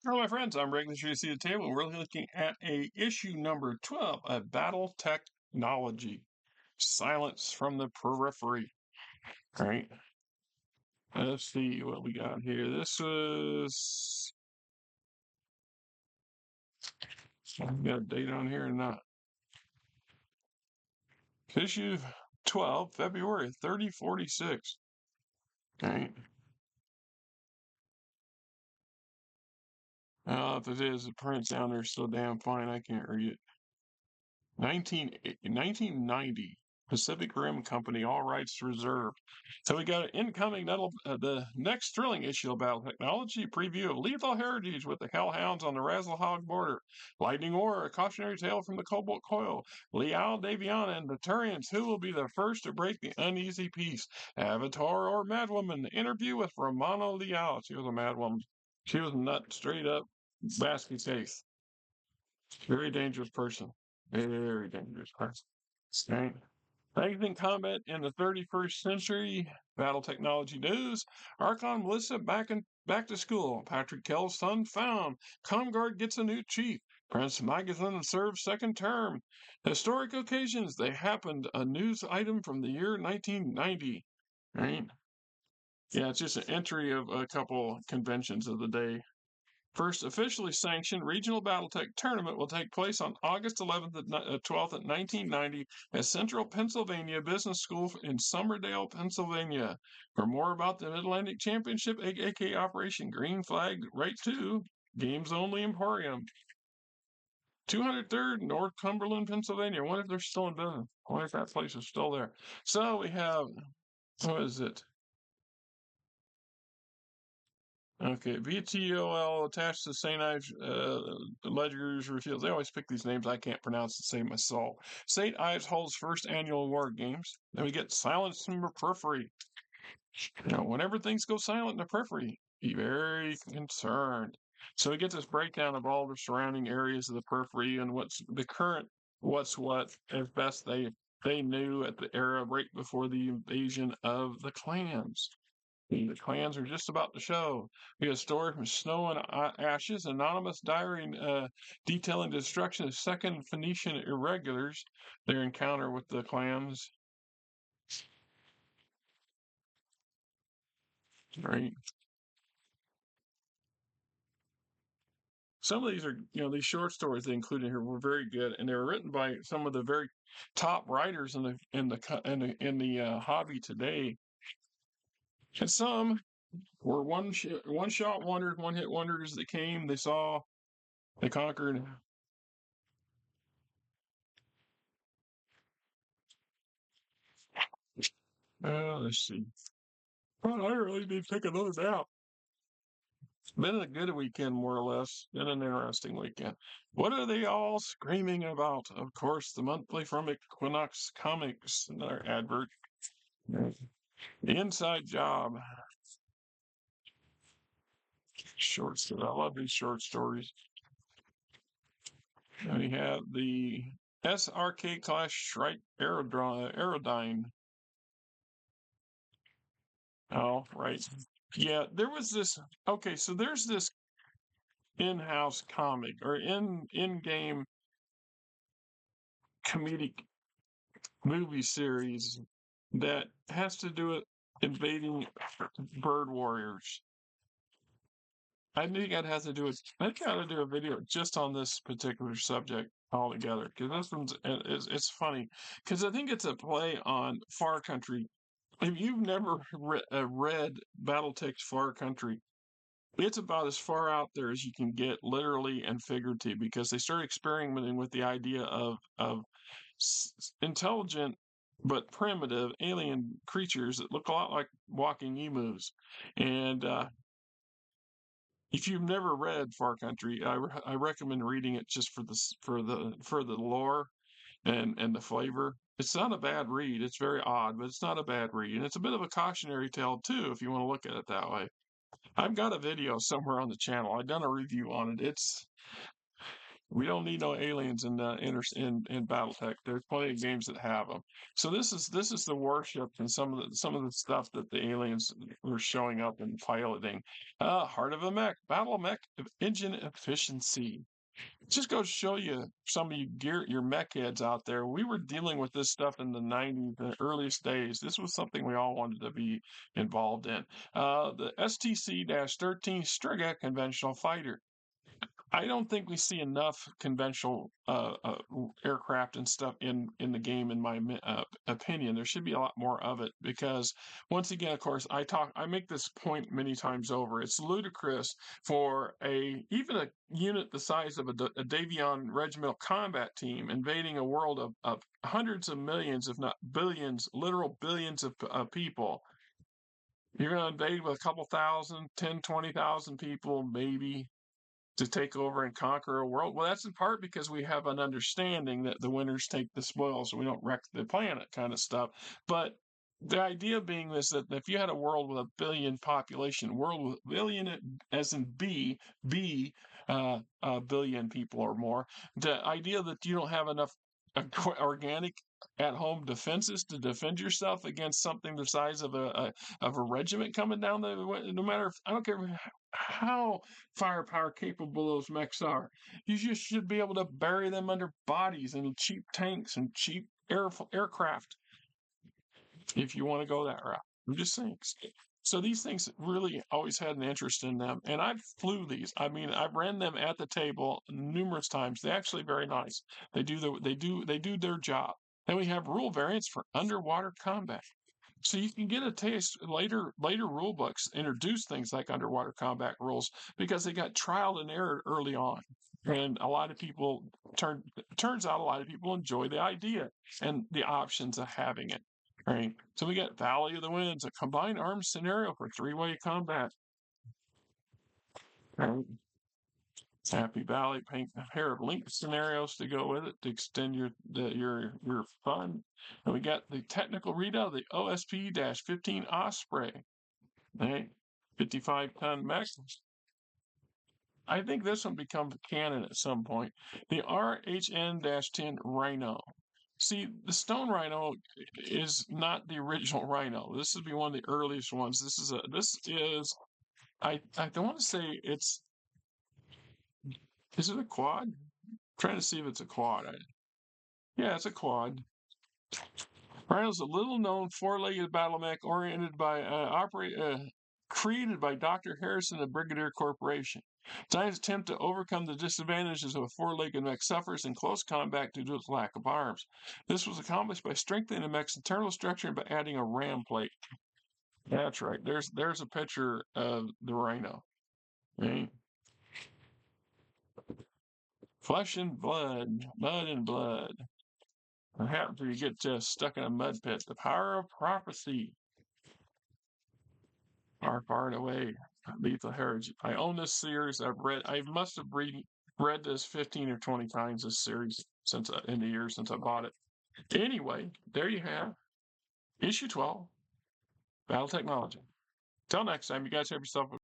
Hello, my friends. I'm Regular see the table, and we're looking at issue number 12 of Battletechnology. Silence from the Periphery. All right. Let's see what we got here. This was. Got a date on here or not? Issue 12, February 3046. All right. If it is, the print down there so damn fine I can't read it. 1990, Pacific Rim Company, all rights reserved. So we got an incoming, the next thrilling issue of Battletechnology, preview of Lethal Heritage with the Hellhounds on the Razzlehog border, Lightning War, a cautionary tale from the Cobalt Coil, Liao Daviana and the Turians, who will be the first to break the uneasy peace, Avatar or Madwoman, the interview with Romano Liao. She was a madwoman. She was nut straight up basket case. Very dangerous person. Very dangerous person. Right. Anything combat in the 31st century. Battletechnology news. Archon Melissa back to school. Patrick Kell's son found. Comguard gets a new chief. Prince Magathon serves second term. Historic occasions. They happened. A news item from the year 1990. Right. Yeah, it's just an entry of a couple conventions of the day. First officially sanctioned regional BattleTech tournament will take place on August 11th and 12th at 1990 at Central Pennsylvania Business School in Somerdale, Pennsylvania. For more about the Mid-Atlantic Championship, aka Operation Green Flag, right to Games Only Emporium. 203rd North Cumberland, Pennsylvania. I wonder if they're still in business. I wonder if that place is still there. So we have, what is it? Okay, VTOL attached to St. Ives Ledgers reveals. They always pick these names I can't pronounce to save my soul. St. Ives holds first annual war games. Then we get silence from the periphery. Whenever things go silent in the periphery, be very concerned. So we get this breakdown of all the surrounding areas of the periphery and what's the current what's what as best they knew at the era right before the invasion of the clans. The clans are just about to show. We have a story from Snow and Ashes, anonymous diary detailing the destruction of second Phoenician irregulars, their encounter with the clans. Right. Some of these are, these short stories they included here were very good, and they were written by some of the very top writers in the hobby today. And some were one shot wonders, one hit wonders. They came, they saw, they conquered. Let's see. Well, I really need to take another nap. Been a good weekend, more or less. Been an interesting weekend. What are they all screaming about? Of course, the monthly from Equinox Comics, another advert. The Inside Job. Short story. I love these short stories. And we have the SRK class Shrike Aerodyne. Oh, right. Yeah, there was this. Okay, so there's this in-house comic or in-game comedic movie series that has to do with invading bird warriors. I think I'd have to do it. I think I ought to do a video just on this particular subject altogether because this one's it's funny because I think it's a play on Far Country. If you've never read BattleTech's Far Country, it's about as far out there as you can get, literally and figuratively, because they start experimenting with the idea of intelligent but primitive alien creatures that look a lot like walking emus. And if you've never read Far Country, I recommend reading it just for the lore and the flavor. It's not a bad read. It's very odd, but it's not a bad read, and it's a bit of a cautionary tale too, if you want to look at it that way. I've got a video somewhere on the channel. I've done a review on it. We don't need no aliens in in BattleTech. There's plenty of games that have them. So this is the warships and some of the stuff that the aliens were showing up and piloting. Heart of a Mech, BattleMech engine efficiency. Just goes to show you some of your mech heads out there. We were dealing with this stuff in the 90s, the earliest days. This was something we all wanted to be involved in. The STC-13 Striga conventional fighter. I don't think we see enough conventional aircraft and stuff in the game. In my opinion, there should be a lot more of it because, once again, of course, I make this point many times over. It's ludicrous for even a unit the size of a Davion regimental combat team invading a world of hundreds of millions, if not billions, literal billions of people. You're going to invade with a couple thousand, 10, 20,000 people, maybe, to take over and conquer a world. Well, that's in part because we have an understanding that the winners take the spoils, so we don't wreck the planet, kind of stuff. But the idea being is that if you had a world with a billion population, world with billion as in a billion people or more, the idea that you don't have enough organic at-home defenses to defend yourself against something the size of a regiment coming down no matter, I don't care how firepower capable those mechs are. You just should be able to bury them under bodies and cheap tanks and cheap aircraft if you want to go that route. I'm just saying. So these things really always had an interest in them, and I flew these. I mean, I've ran them at the table numerous times. They're actually very nice. They do their job. Then we have rule variants for underwater combat. So you can get a taste later rule books introduce things like underwater combat rules because they got trial and error early on. And a lot of people turns out a lot of people enjoy the idea and the options of having it. Right. So we got Valley of the Winds, a combined arms scenario for three-way combat. Right. Happy Valley, paint a pair of link scenarios to go with it to extend your fun. And we got the technical readout, the OSP-15 Osprey, right? 55-ton mech. I think this one becomes canon at some point. The RHN-10 Rhino. See, the Stone Rhino is not the original Rhino. This would be one of the earliest ones. I don't want to say it's. Is it a quad? I'm trying to see if it's a quad. Yeah, it's a quad. Rhino's a little-known four-legged battle mech created by Dr. Harrison of Brigadier Corporation. Giant's attempt to overcome the disadvantages of a four-legged mech suffers in close combat due to its lack of arms. This was accomplished by strengthening the mech's internal structure and by adding a ram plate. That's right. There's a picture of the Rhino. Right? Flesh and blood, mud and blood. What happens when you get stuck in a mud pit? The power of prophecy. Far and away. Lethal Heritage. I own this series. I must have read this 15 or 20 times, this series, in the years since I bought it. Anyway, there you have issue 12, Battletechnology. Till next time, you guys have yourself a